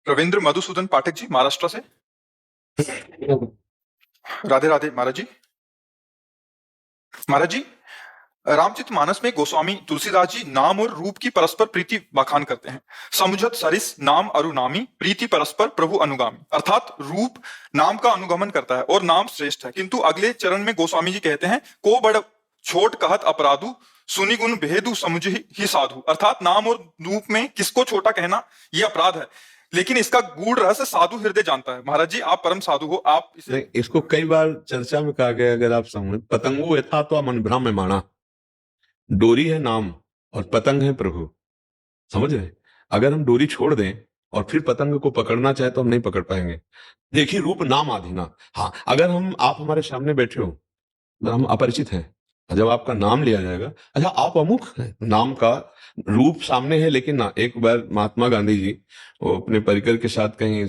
रविंद्र मधुसूदन पाठक जी महाराष्ट्र से। राधे राधे महाराज जी। महाराज जी, रामचरितमानस में गोस्वामी तुलसीदास जी नाम और रूप की परस्पर प्रीति बखान करते हैं। समुझत सरिस नाम अरुनामी प्रीति परस्पर प्रभु अनुगामी, अर्थात रूप नाम का अनुगमन करता है और नाम श्रेष्ठ है। किंतु अगले चरण में गोस्वामी जी कहते हैं को बड़ छोट कहत अपराधु सुनि गुण भेदु समझ ही साधु, अर्थात नाम और रूप में किसको छोटा कहना ये अपराध है, लेकिन इसका गूढ़ रहस्य साधु हृदय जानता है। महाराज जी आप परम साधु हो, आप नहीं, इसको कई बार चर्चा में कहा गया, अगर आप समझ, पतंगो यथा तो मन भ्रम में माना, डोरी है नाम और पतंग है प्रभु, समझ रहे? अगर हम डोरी छोड़ दें और फिर पतंग को पकड़ना चाहे तो हम नहीं पकड़ पाएंगे। देखिए, रूप नाम आधीना। हाँ, अगर आप हमारे सामने बैठे हो, हम अपरिचित हैं, जब आपका नाम लिया जाएगा, अच्छा आप अमुक हैं, नाम का रूप सामने है, लेकिन ना, एक बार महात्मा गांधी जी वो अपने परिकर के साथ कहीं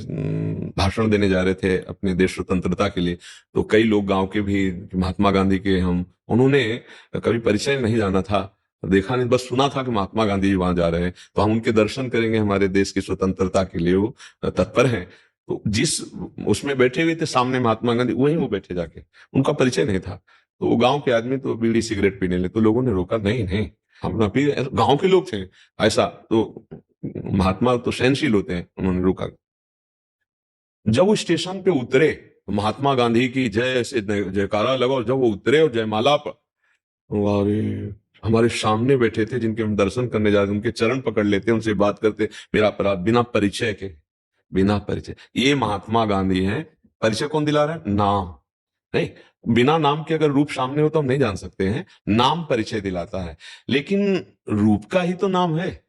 भाषण देने जा रहे थे अपने देश स्वतंत्रता के लिए, तो कई लोग गांव के भी महात्मा गांधी के उन्होंने कभी परिचय नहीं जाना था, देखा नहीं, बस सुना था कि महात्मा गांधी जी वहां जा रहे हैं, तो हम उनके दर्शन करेंगे, हमारे देश की स्वतंत्रता के लिए वो तत्पर हैं। तो जिस उसमें बैठे हुए थे सामने महात्मा गांधी, वहीं वो बैठे जाके, उनका परिचय नहीं था, तो वो गांव के आदमी तो बीड़ी सिगरेट पीने लगे, तो लोगों ने रोका, नहीं नहीं हम ना पी, गांव के लोग थे ऐसा, तो महात्मा तो सहनशील होते हैं, उन्होंने रोका। जब वो स्टेशन पे उतरे तो महात्मा गांधी की जय से जयकारा लगा, और जब वो उतरे और जयमाला पर, अरे हमारे सामने बैठे थे जिनके हम दर्शन करने जाते, उनके चरण पकड़ लेते, उनसे बात करते, मेरा अपराध, बिना परिचय के, बिना परिचय। ये महात्मा गांधी हैं। परिचय कौन दिला रहा है? नाम। नहीं, बिना नाम के अगर रूप सामने हो तो हम नहीं जान सकते हैं, नाम परिचय दिलाता है, लेकिन रूप का ही तो नाम है,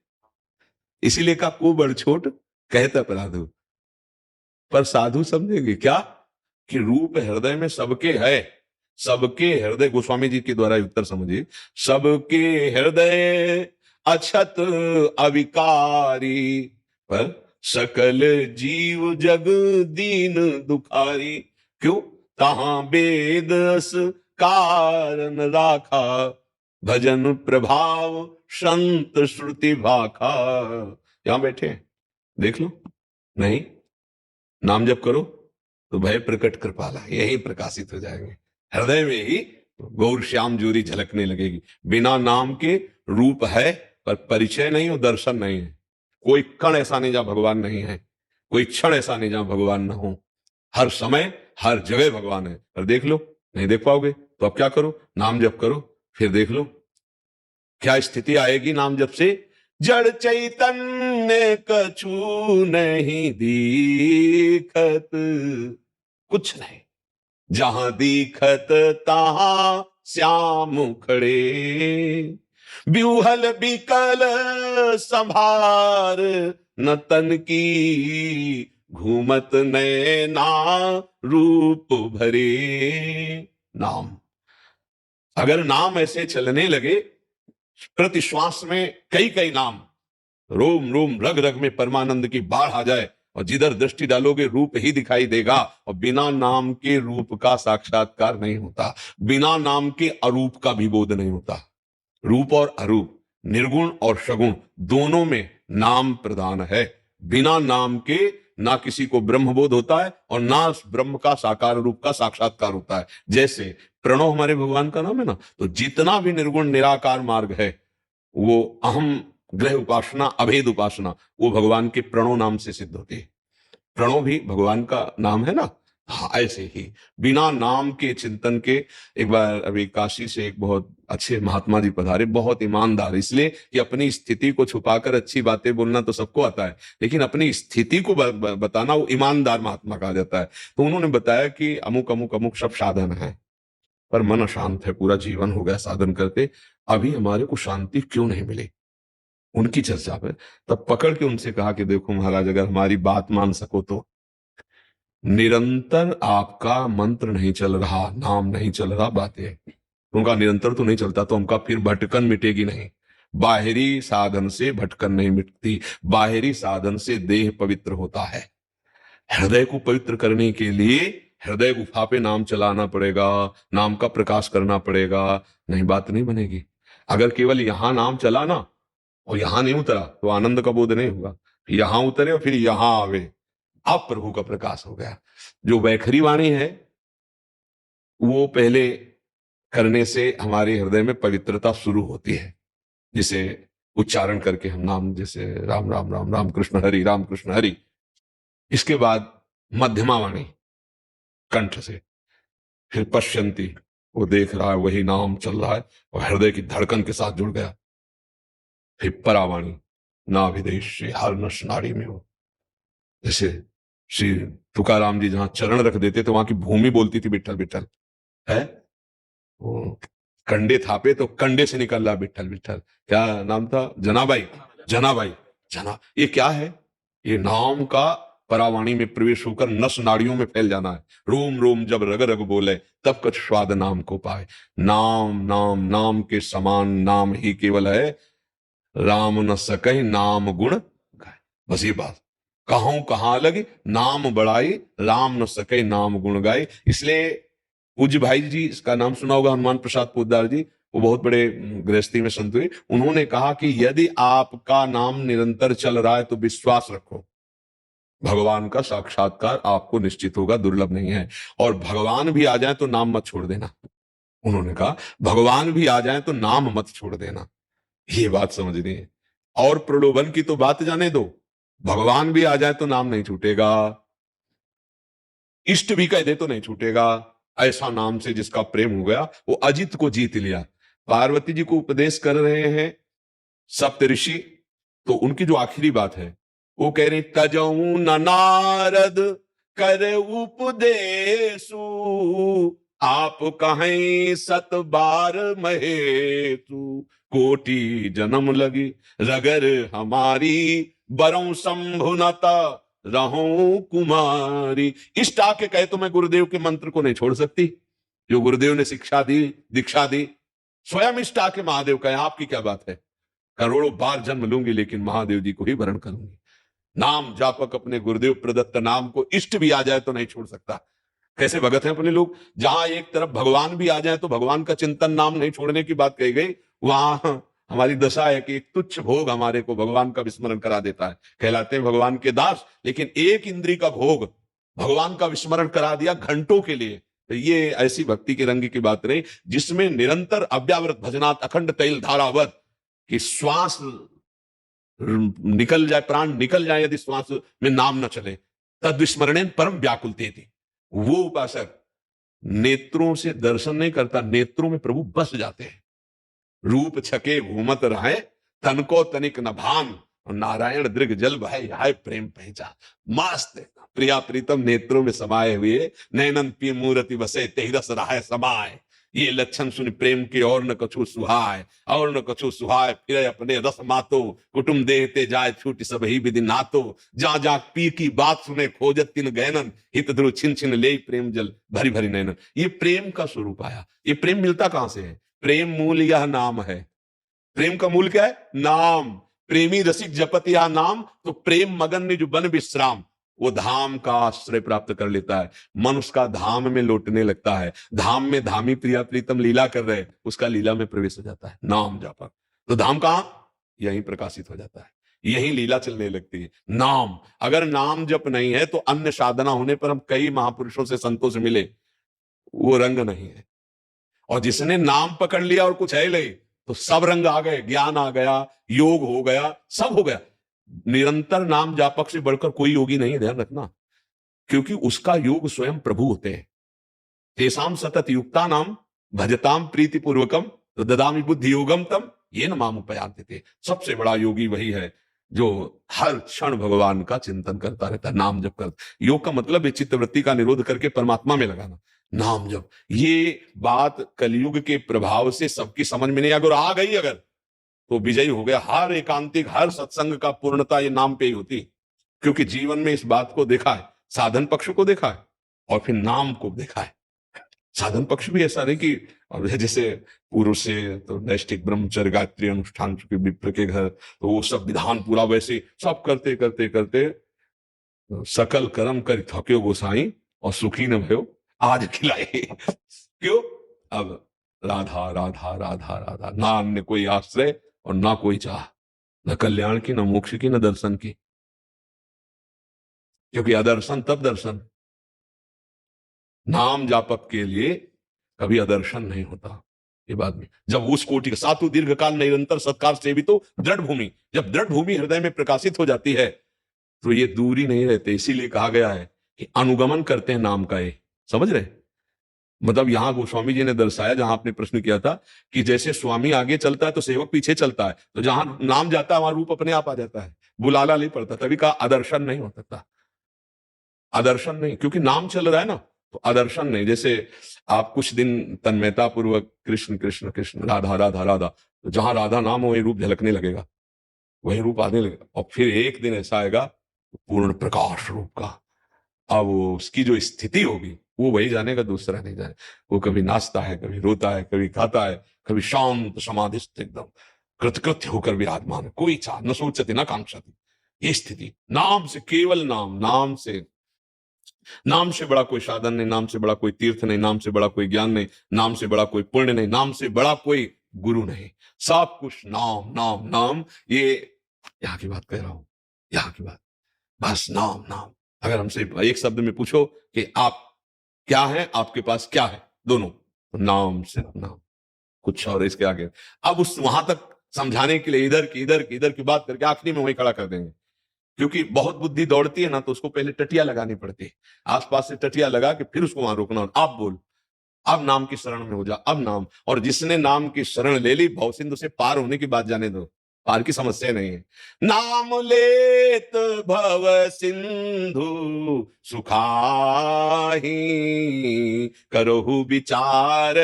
इसीलिए का को बड़ छोट कहते अपराधु। पर साधु समझेंगे क्या कि रूप हृदय में सबके है, सबके हृदय, गोस्वामी जी के द्वारा उत्तर समझिए, सबके हृदय अछत अविकारी, पर सकल जीव जग दीन दुखारी। क्यों? तहां वेद अस कारण राखा, भजन प्रभाव संत श्रुति भाखा। यहां बैठे देख लो, नहीं नाम जप करो तो भय प्रकट कृपाला, यही प्रकाशित हो जाएंगे, हृदय में ही गौर श्याम जोरी झलकने लगेगी। बिना नाम के रूप है पर परिचय नहीं और दर्शन नहीं है। कोई कण ऐसा नहीं जहां भगवान नहीं है, कोई क्षण ऐसा नहीं जहां भगवान ना हो, हर समय हर जगह भगवान है। पर देख लो, नहीं देख पाओगे तो अब क्या करो? नाम जप करो, फिर देख लो क्या स्थिति आएगी नाम जप से। जड़ चैतन्य कछु नहीं दीखत, कुछ नहीं, जहां दीखत तहां श्याम खड़े, ब्यूहल बिकल संभार न तन की, घूमत नैना रूप भरे। नाम, अगर नाम ऐसे चलने लगे, प्रति श्वास में कई कई नाम, रोम रोम रग रग में परमानंद की बाढ़ आ जाए, और जिधर दृष्टि डालोगे रूप ही दिखाई देगा। और बिना नाम के रूप का साक्षात्कार नहीं होता, बिना नाम के अरूप का भी बोध नहीं होता। रूप और अरूप, निर्गुण और सगुण, दोनों में नाम प्रधान है। बिना नाम के ना किसी को ब्रह्म बोध होता है और ना ब्रह्म का साकार रूप का साक्षात्कार होता है। जैसे प्रणव हमारे भगवान का नाम है ना, तो जितना भी निर्गुण निराकार मार्ग है, वो अहम ग्रह उपासना, अभेद उपासना, वो भगवान के प्रणव नाम से सिद्ध होती है। प्रणव भी भगवान का नाम है ना। हाँ, ऐसे ही बिना नाम के चिंतन के, एक बार अभी काशी से एक बहुत अच्छे महात्मा जी पधारे, बहुत ईमानदार, इसलिए कि अपनी स्थिति को छुपाकर अच्छी बातें बोलना तो सबको आता है, लेकिन अपनी स्थिति को बताना वो ईमानदार महात्मा कहा जाता है। तो उन्होंने बताया कि अमुक अमुक अमुक सब साधन है, पर मन अशांत है, पूरा जीवन हो गया साधन करते, अभी हमारे को शांति क्यों नहीं मिली। उनकी चर्चा पे तब पकड़ के उनसे कहा कि देखो महाराज, अगर हमारी बात मान सको तो निरंतर आपका मंत्र नहीं चल रहा, नाम नहीं चल रहा, बातें, उनका निरंतर तो नहीं चलता तो हमका फिर भटकन मिटेगी नहीं। बाहरी साधन से भटकन नहीं मिटती, बाहरी साधन से देह पवित्र होता है। हृदय को पवित्र करने के लिए हृदय गुफा पे नाम चलाना पड़ेगा, नाम का प्रकाश करना पड़ेगा, नहीं बात नहीं बनेगी। अगर केवल यहां नाम चला ना और यहां नहीं उतरा तो आनंद का बोध नहीं होगा। यहां उतरे और फिर यहां आवे, अब प्रभु का प्रकाश हो गया। जो वैखरी वाणी है वो पहले करने से हमारे हृदय में पवित्रता शुरू होती है, जिसे उच्चारण करके हम नाम, जैसे राम राम राम राम कृष्ण हरि राम कृष्ण हरि। इसके बाद मध्यमा वाणी कंठ से, फिर पश्यंती, वो देख रहा है वही नाम चल रहा है और हृदय की धड़कन के साथ जुड़ गया। फिर परावाणी, नाभिदेश से हर नस नाड़ी में हो। जैसे श्री तुकाराम जी जहां चरण रख देते तो वहां की भूमि बोलती थी विठल विठल है। वो कंडे थापे तो कंडे से निकल रहा विठल विठल। क्या नाम था? जनाबाई। जनाबाई, जना, ये क्या है? ये नाम का परावाणी में प्रवेश होकर नस नाड़ियों में फैल जाना है। रोम रोम जब रग रग बोले तब कुछ स्वाद नाम को पाए। नाम नाम नाम के समान नाम ही केवल है, राम न सके नाम गुण गाए। बस ये बात, कहूं कहां लगे नाम बढ़ाई, राम न सके नाम गुण गाए। इसलिए पूज्य भाई जी, इसका नाम सुना होगा, हनुमान प्रसाद पोद्दार जी, वो बहुत बड़े गृहस्थी में संत हुए। उन्होंने कहा कि यदि आपका नाम निरंतर चल रहा है तो विश्वास रखो, भगवान का साक्षात्कार आपको निश्चित होगा, दुर्लभ नहीं है। और भगवान भी आ जाए तो नाम मत छोड़ देना। उन्होंने कहा भगवान भी आ जाए तो नाम मत छोड़ देना। ये बात समझनी है। और प्रलोभन की तो बात जाने दो, भगवान भी आ जाए तो नाम नहीं छूटेगा, इष्ट भी कह दे तो नहीं छूटेगा। ऐसा नाम से जिसका प्रेम हो गया वो अजित को जीत लिया। पार्वती जी को उपदेश कर रहे हैं सप्त ऋषि, तो उनकी जो आखिरी बात है वो कह रहे तजऊ न नारद कर उपदेशु, आप कहें सत बार महेतु, कोटि जन्म लगी रगर हमारी, बरौ शंभुनता रहूं कुमारी। इष्ट आके कहे तो मैं गुरुदेव के मंत्र को नहीं छोड़ सकती, जो गुरुदेव ने शिक्षा दी, दीक्षा दी। स्वयं इष्ट आके महादेव कहे आपकी क्या बात है, करोड़ों बार जन्म लूंगी लेकिन महादेव जी को ही वरण करूंगी। नाम जापक अपने गुरुदेव प्रदत्त नाम को इष्ट भी आ जाए तो नहीं छोड़ सकता। कैसे भगत हैं अपने लोग, जहां एक तरफ भगवान भी आ जाए तो भगवान का चिंतन, नाम नहीं छोड़ने की बात कही गई, वहां हमारी दशा है कि एक तुच्छ भोग हमारे को भगवान का विस्मरण करा देता है। कहलाते हैं भगवान के दास, लेकिन एक इंद्री का भोग भगवान का विस्मरण करा दिया घंटों के लिए। तो ये ऐसी भक्ति के रंग की बात नहीं, जिसमें निरंतर अव्यावृत भजनात् अखंड तैल धारावत, कि श्वास निकल जाए, प्राण निकल जाए, यदि श्वास में नाम न चले, तद विस्मरणेन परम व्याकुलते थी। वो उपासक नेत्रों से दर्शन नहीं करता, नेत्रों में प्रभु बस जाते हैं। रूप छके घूमत रहे, तन को तनिक न भान, नारायण दृग जल भय हाय प्रेम पहचान। मस्त प्रिया प्रीतम नेत्रों में समाये हुए, नैनन पी मूर्ति बसे तेरस रहा समाये। ये लक्षण सुन प्रेम के और न कछु सुहाय, और न कछु सुहाय फिर अपने रस मातो, कुटुम देहते जाए छूट सब ही विधि नातो, जा जा पी की बात सुने खोजत तिन गैनन, हित ध्रुव छिन छिन ले प्रेम जल भरी भरी नैनन। ये प्रेम का स्वरूप आया। ये प्रेम मिलता कहां से है? प्रेम मूल यह नाम है। प्रेम का मूल क्या है? नाम। प्रेमी रसिक जपत यह नाम, तो प्रेम मगन ने जो बन विश्राम, वो धाम का आश्रय प्राप्त कर लेता है। मन उसका धाम में लौटने लगता है। धाम में धामी प्रिया प्रीतम लीला कर रहे, उसका लीला में प्रवेश हो जाता है नाम जापक। तो धाम कहां? यहीं प्रकाशित हो जाता है, यहीं लीला चलने लगती है। नाम, अगर नाम जप नहीं है तो अन्य साधना होने पर हम कई महापुरुषों से संतों से मिले, वो रंग नहीं है। और जिसने नाम पकड़ लिया और कुछ है ले, तो सब रंग आ गए, ज्ञान आ गया, योग हो गया, सब हो गया। निरंतर नाम जापक से बढ़कर कोई योगी नहीं, ध्यान रखना, क्योंकि उसका योग स्वयं प्रभु होते हैं। तेसाम सतत युक्ता नाम भजताम प्रीति पूर्वकम तो ददामी बुद्धि योगम तम ये न माम उपयांति थे। सबसे बड़ा योगी वही है जो हर क्षण भगवान का चिंतन करता रहता है, नाम जप कर। योग का मतलब है चित्तवृत्ति का निरोध करके परमात्मा में लगाना, नाम जप। ये बात कलयुग के प्रभाव से सबकी समझ में नहीं, अगर आ गई अगर, तो विजयी हो गया। हर एकांतिक, हर सत्संग का पूर्णता ये नाम पे ही होती, क्योंकि जीवन में इस बात को देखा है, साधन पक्ष को देखा है और फिर नाम को देखा है। साधन पक्ष भी ऐसा नहीं कि, और जैसे पूर्व से तो नैष्ठिक ब्रह्मचर्य गायत्री अनुष्ठान, चुके विप्र के घर, तो वो सब विधान पूरा वैसे सब करते करते करते सकल कर्म कर थक्यो गोसाई और सुखी न भयो आज खिलाए। क्यों? अब राधा राधा राधा राधा, ना अन्य कोई आश्रय और ना कोई चाह, न कल्याण की, न मोक्ष की, न दर्शन की। क्योंकि अदर्शन तब दर्शन, नाम जापक के लिए कभी अदर्शन नहीं होता। ये बात में जब उस कोटि का सातु दीर्घकाल निरंतर सत्कार सेवितो दृढ़ भूमि, जब दृढ़ भूमि हृदय में प्रकाशित हो जाती है तो ये दूरी नहीं रहते। इसीलिए कहा गया है कि अनुगमन करते हैं नाम का। ये समझ रहे, मतलब यहां गोस्वामी जी ने दर्शाया, जहां आपने प्रश्न किया था कि जैसे स्वामी आगे चलता है तो सेवक पीछे चलता है, तो जहां नाम जाता है वहां रूप अपने आप आ जाता है, बुलाना नहीं पड़ता। तभी कहा आदर्शन नहीं हो सकता, आदर्शन नहीं, क्योंकि नाम चल रहा है ना, तो आदर्शन नहीं। जैसे आप कुछ दिन तन्मयता पूर्वक कृष्ण कृष्ण कृष्ण राधा राधा राधा, तो जहां राधा नाम हो वही रूप झलकने लगेगा, वही रूप आने लगेगा। और फिर एक दिन ऐसा आएगा पूर्ण प्रकाश रूप का, अब वो उसकी जो स्थिति होगी वो वही जानेगा, दूसरा नहीं जाने। वो कभी नाचता है, कभी रोता है, कभी खाता है, कभी शांत समाधिस्थ एकदम कृतकृत्य होकर विराजमान है, कोई इच्छा न सोचती न कांक्षती। ये स्थिति नाम से, केवल नाम, नाम से, नाम से बड़ा कोई साधन नहीं, नाम से बड़ा कोई तीर्थ नहीं, नाम से बड़ा कोई ज्ञान नहीं, नाम से बड़ा कोई पुण्य नहीं, नाम से बड़ा कोई गुरु नहीं। सब कुछ नाम नाम नाम। ये यहां की बात कह रहा हूं, यहां की बात, बस नाम नाम। अगर हमसे एक शब्द में पूछो कि आप क्या हैं, आपके पास क्या है, दोनों, तो नाम से नाम, कुछ और इसके आगे। अब उस वहां तक समझाने के लिए इधर की बात करके आखिरी में वही खड़ा कर देंगे, क्योंकि बहुत बुद्धि दौड़ती है ना, तो उसको पहले टटिया लगानी पड़ती है, आसपास से टटिया लगा के फिर उसको वहां रोकना। आप बोल, अब नाम की शरण में हो जा, अब नाम। और जिसने नाम की शरण ले ली, भव सिंधु से पार होने की बात जाने दो, पार की समस्या नहीं है। नाम लेत भव सिंधु सुखाही, करहु विचार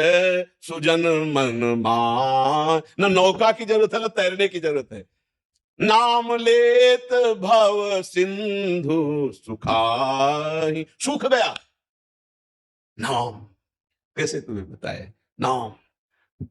सुजन मन मान। न नौका की जरूरत है, न तैरने की जरूरत है। नाम लेत भव सिंधु सुखाही, सूख गया नाम। कैसे तुम्हें बताए, नाम,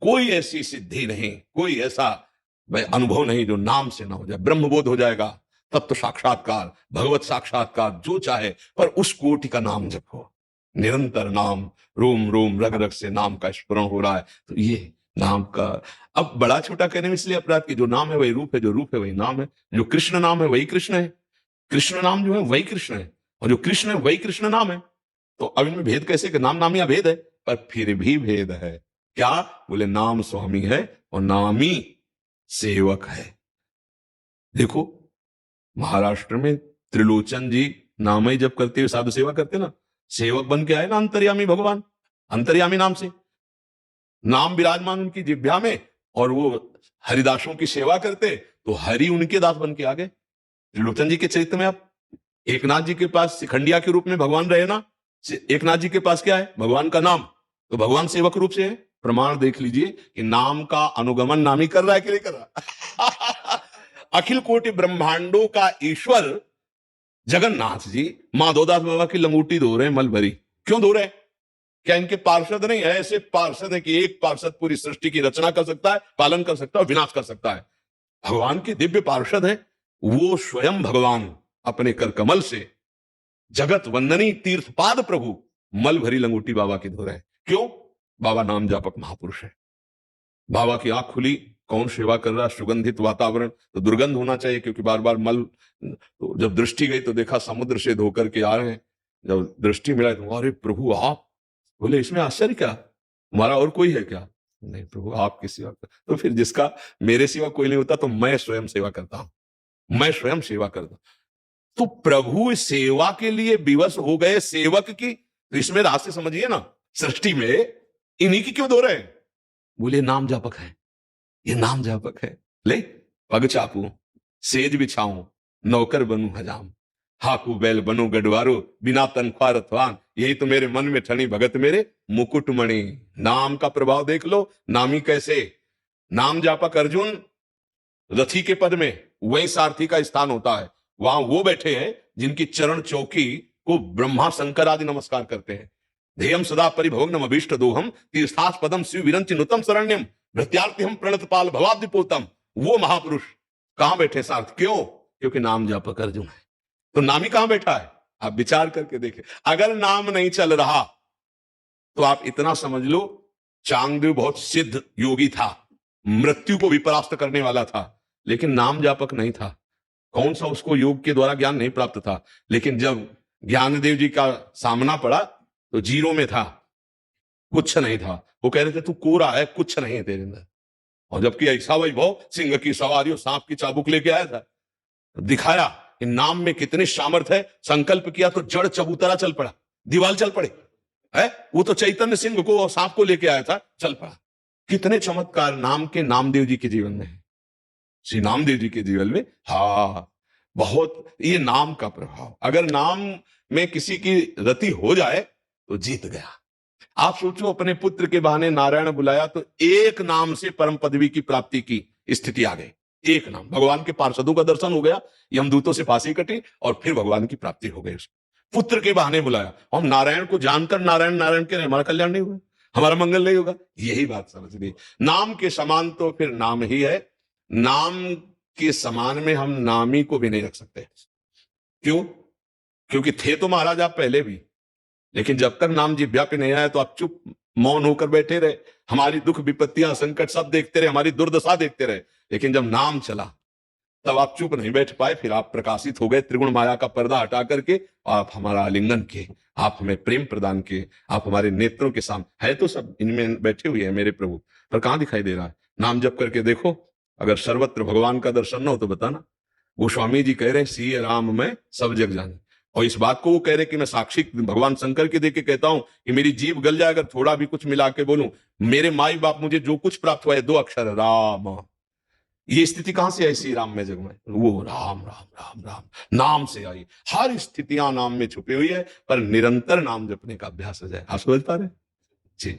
कोई ऐसी सिद्धि नहीं, कोई ऐसा अनुभव नहीं जो नाम से ना हो जाए। ब्रह्मबोध हो जाएगा, तत्व साक्षात्कार, भगवत साक्षात्कार, जो चाहे, पर उस कोटि का नाम जपो, निरंतर नाम, रोम रोम रग रग से नाम का स्मरण हो रहा है। तो ये नाम का, अब बड़ा छोटा कहने में इसलिए अपराध की, जो नाम है वही रूप है, जो रूप है वही नाम है, जो कृष्ण नाम है वही कृष्ण है, कृष्ण नाम जो है वही कृष्ण है, और जो कृष्ण है वही कृष्ण नाम है। तो अब इनमें भेद कैसे, कि नाम नामी अभेद है, पर फिर भी भेद है। क्या बोले, नाम स्वामी है और नामी सेवक है। देखो महाराष्ट्र में त्रिलोचन जी नाम ही जप करते हुए साधु सेवा करते ना, सेवक बन के आए ना अंतर्यामी भगवान, अंतर्यामी नाम से नाम विराजमान उनकी जिह्वा में, और वो हरिदासों की सेवा करते तो हरि उनके दास बन के आ गए। त्रिलोचन जी के चरित्र में आप एकनाथ जी के पास शिखंडिया के रूप में भगवान रहे ना, एकनाथ जी के पास क्या है, भगवान का नाम, तो भगवान सेवक रूप से है। प्रमाण देख लीजिए कि नाम का अनुगमन नामी कर रहा है कि नहीं कर रहा। अखिल कोटि ब्रह्मांडों का ईश्वर जगन्नाथ जी माधोदास बाबा की लंगूटी धो रहे हैं, मल भरी। क्यों धो रहे हैं? क्या इनके पार्षद नहीं है? ऐसे पार्षद है कि एक पार्षद पूरी सृष्टि की रचना कर सकता है, पालन कर सकता है, विनाश कर सकता है। भगवान के दिव्य पार्षद है, वो स्वयं भगवान अपने कर कमल से जगत वंदनी तीर्थपाद प्रभु मल भरी लंगूटी बाबा की धो रहे हैं। क्यों? बाबा नाम जापक महापुरुष है। बाबा की आंख खुली, कौन सेवा कर रहा, सुगंधित वातावरण, तो दुर्गंध होना चाहिए, क्योंकि बार बार मल, तो जब दृष्टि गई तो देखा समुद्र से धोकर के आ रहे हैं। जब दृष्टि मिला तो अरे प्रभु आप, बोले इसमें आश्चर्य क्या, तुम्हारा और कोई है क्या? नहीं प्रभु आपकी सेवा कर। तो फिर जिसका मेरे सिवा कोई नहीं होता तो मैं स्वयं सेवा करता हूं, मैं स्वयं सेवा करता हूं। तो प्रभु सेवा के लिए विवश हो गए सेवक की, तो इसमें रास्ते समझिए ना, सृष्टि में इन्हीं की क्यों धो रहे हैं? बोले नाम जापक है, ये नाम जापक है। ले पग चापू, सेज बिछाऊं, नौकर बनूं हजाम, हाकू बैल बनो गडवारो, बिना तनख्वाह रथवान, यही तो मेरे मन में ठनी भगत मेरे मुकुटमणि। नाम का प्रभाव देख लो, नामी कैसे, नाम जापक अर्जुन रथी के पद में, वही सारथी का स्थान होता है। वहां वो बैठे हैं जिनकी चरण चौकी को ब्रह्मा शंकर आदि नमस्कार करते हैं। ध्येयम सदा परिभोग्नम अभीष्ट दोहम, तीर्थास पदम शिव विरंचिनुतम शरण्यम, भृत्यार्थिहम प्रणत पाल भवाब्धिपोतम। वो महापुरुष कहां बैठे साथ? क्यों? क्योंकि नाम जापक अर्जुन है। तो नामी कहां बैठा है? आप विचार करके देखें। अगर नाम नहीं चल रहा तो आप इतना समझ लो, चांगदेव बहुत सिद्ध योगी था, मृत्यु को भी परास्त करने वाला था, लेकिन नाम जापक नहीं था। कौन सा उसको योग के द्वारा ज्ञान नहीं प्राप्त था, लेकिन जब ज्ञानदेव जी का सामना पड़ा तो जीरो में था, कुछ नहीं था। वो कह रहे थे तू कोरा है, कुछ नहीं है तेरे अंदर। और जबकि ऐसा वैभव, सिंह की सवारी और सांप की चाबुक लेके आया था, दिखाया कि नाम में कितने सामर्थ्य है। संकल्प किया तो जड़ चबूतरा चल पड़ा, दीवाल चल पड़े है। वो तो चैतन्य सिंह को और सांप को लेके आया था, चल पड़ा। कितने चमत्कार नाम के नामदेव जी के जीवन में है, श्री नामदेव जी के जीवन में। हाँ, बहुत ये नाम का प्रभाव। अगर नाम में किसी की रति हो जाए तो जीत गया। आप सोचो, अपने पुत्र के बहाने नारायण बुलाया तो एक नाम से परम पदवी की प्राप्ति की स्थिति आ गई। एक नाम, भगवान के पार्षदों का दर्शन हो गया, यमदूतों से फांसी कटी और फिर भगवान की प्राप्ति हो गई। पुत्र के बहाने बुलाया, हम नारायण को जानकर नारायण नारायण के हमारा कल्याण नहीं हुआ, हमारा मंगल नहीं होगा। यही बात समझ ली। नाम के समान तो फिर नाम ही है, नाम के समान में हम नामी को भी नहीं रख सकते। क्यों? क्योंकि थे तो महाराज आप पहले भी, लेकिन जब तक नाम जिह्वा पे नहीं आया तो आप चुप मौन होकर बैठे रहे, हमारी दुख विपत्तियां संकट सब देखते रहे, हमारी दुर्दशा देखते रहे। लेकिन जब नाम चला तब आप चुप नहीं बैठ पाए, फिर आप प्रकाशित हो गए, त्रिगुण माया का पर्दा हटा करके आप हमारा आलिंगन किए, आप हमें प्रेम प्रदान किए, आप हमारे नेत्रों के सामने है तो सब इनमें बैठे हुए हैं मेरे प्रभु, पर कहां दिखाई दे रहा है? नाम जप करके देखो, अगर सर्वत्र भगवान का दर्शन न हो तो बताना। गोस्वामी जी कह रहे हैं सिय राम में सब जग जाने, और इस बात को वो कह रहे कि मैं साक्षी भगवान शंकर के देके कहता हूं कि मेरी जीभ गल जाए अगर थोड़ा भी कुछ मिला के बोलूं, मेरे माई बाप मुझे जो कुछ प्राप्त हुआ है 2 अक्षर राम। ये स्थिति कहां से आई श्री राम में जग में? वो राम राम राम राम नाम से आई। हर स्थितियां नाम में छुपी हुई है, पर निरंतर नाम जपने का अभ्यास हो जाए। आप समझ पा रहे? जी।